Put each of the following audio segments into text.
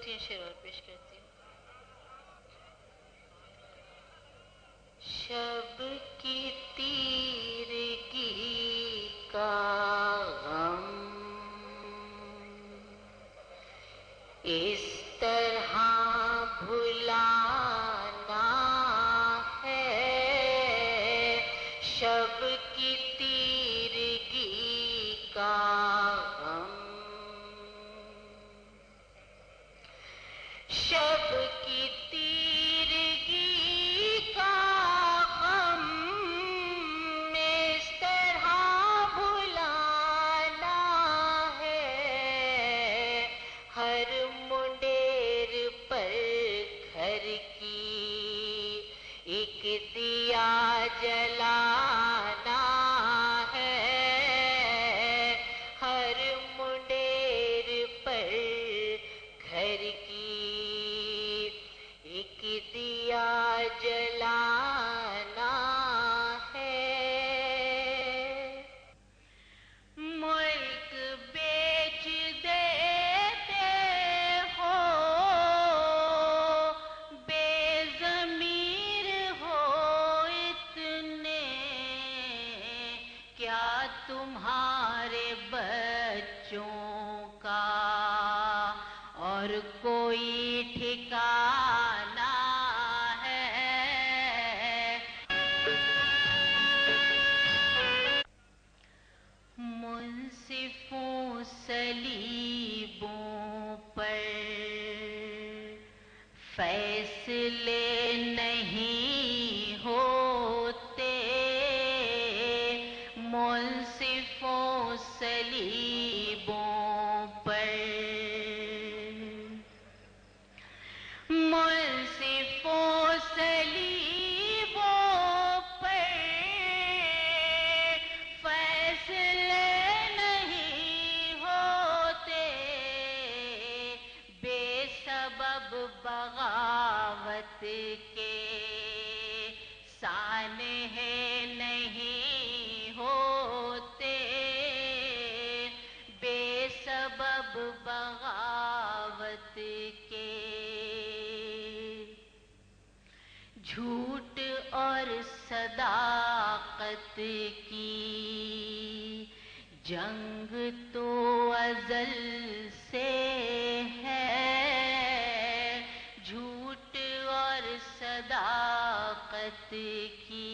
تین شعر اور پیش کرتی ہوں. شب کی تیرگی کا غم اس طرح بھلانا ہے. شب کی تیرگی کا غم شب کی تیرگی کا غم اس طرح بھلانا ہے. ہر منڈیر پر گھر کی ایک دیا جلانا ہے. ہر منڈیر پر گھر کی ایک دیا جلانا ہے. ملک بیچ دیتے ہو بے ضمیر ہو اتنے کیا تمہارے بچوں کا اور کوئی ٹھکانہ ہے. منصفوں صلیبوں پر فیصلے نہیں ہوتے. منصفوں صلیبوں پر منصفوں صلیبوں پر فیصلے نہیں ہوتے. بے سبب بغاوت کے سانحے نہیں ہوتے. بے سبب بغاوت کے جھوٹ اور صداقت کی جنگ تو ازل سے ہے. جھوٹ اور صداقت کی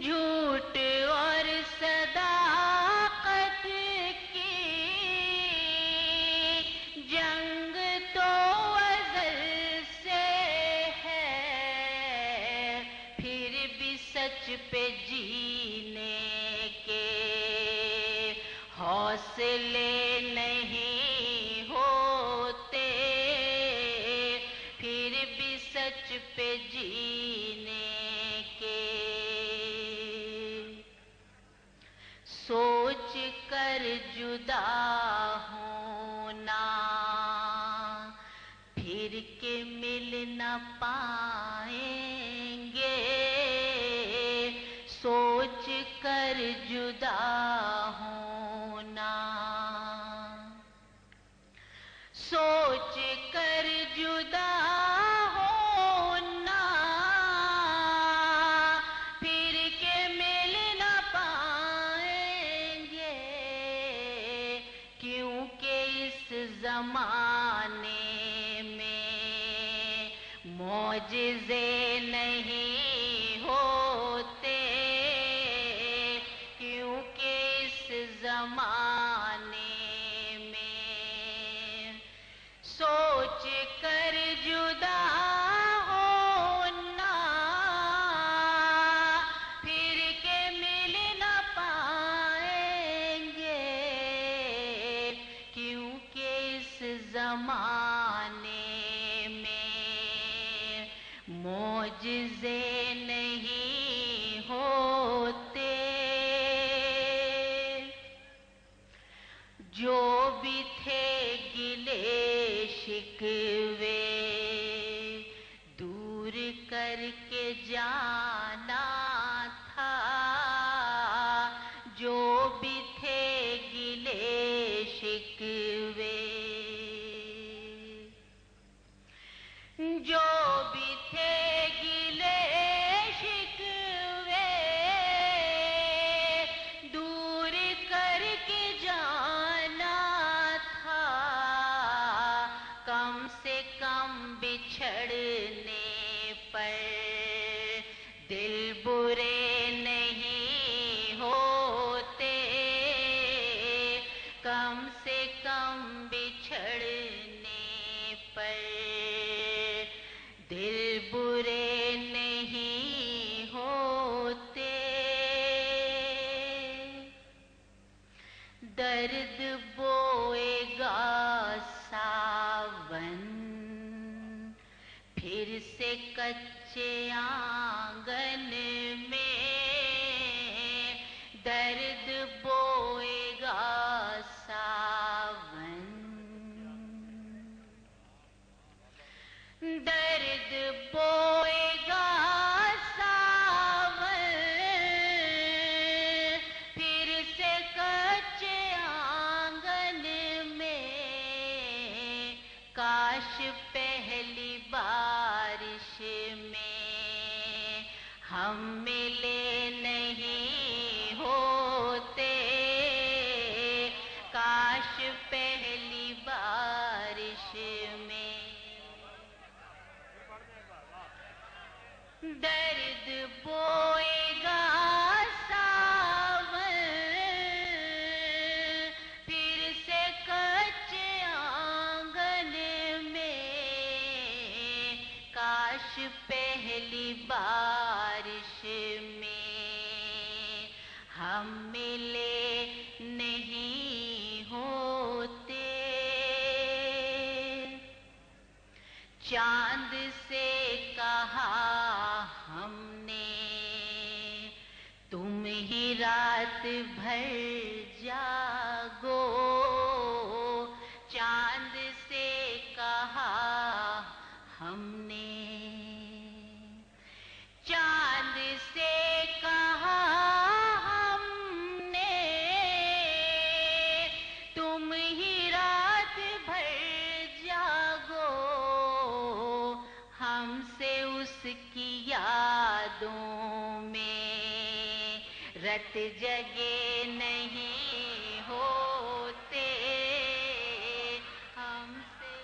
جھوٹ اور صداقت کی جنگ تو ازل سے ہے. پھر بھی سچ پہ جینے کے حوصلے نہیں ہوتے. پھر بھی سچ پہ جینے کے سوچ کر جدا ہونا پھر کے مل نہ پائیں گے. سوچ کر جدا ہونا سوچ کر جدا ہونا پھر کے مل نہ پائیں گے. کیونکہ اس زمانے میں معجزے نہیں ہوتے. کیونکہ اس زمانے میں سوچ کر جدا ہونا پھر کے مل نہ پائیں گے. کیونکہ اس زمانے میں معجزے نہیں ہوتے. جو بھی تھے گلے شکوے دور کر کے جانا تھا. جو بھی تھے گلے شکوے جو بھی تھے گلے شکوے دور کر کے جانا تھا، کم سے کم بچھڑنے پر دل برے نہیں ہوتے، کم سے کم بچھڑنے پر دل برے نہیں ہوتے۔ درد بوئے گا ساون پھر سے کچے آنگن میں، درد بوئے گا ساون، درد بوئے گا ساون پھر سے کچے آنگن میں، کاش پہلی بارش میں ہم ملے نہیں ہوتے، کاش پہلی بارش میں درد بوئے گا ساون پھر سے کچے آنگن میں، کاش پہلی بارش میں ہم ملے نہیں ہوتے۔ چاند سے کہا ہم نے تم ہی رات بھر جاگو، چاند سے کہا ہم نے، چاند سے کہا ہم نے تم ہی رات بھر جاگو، ہم سے اس کی یادوں میں رت جگے نہیں ہوتے، ہم سے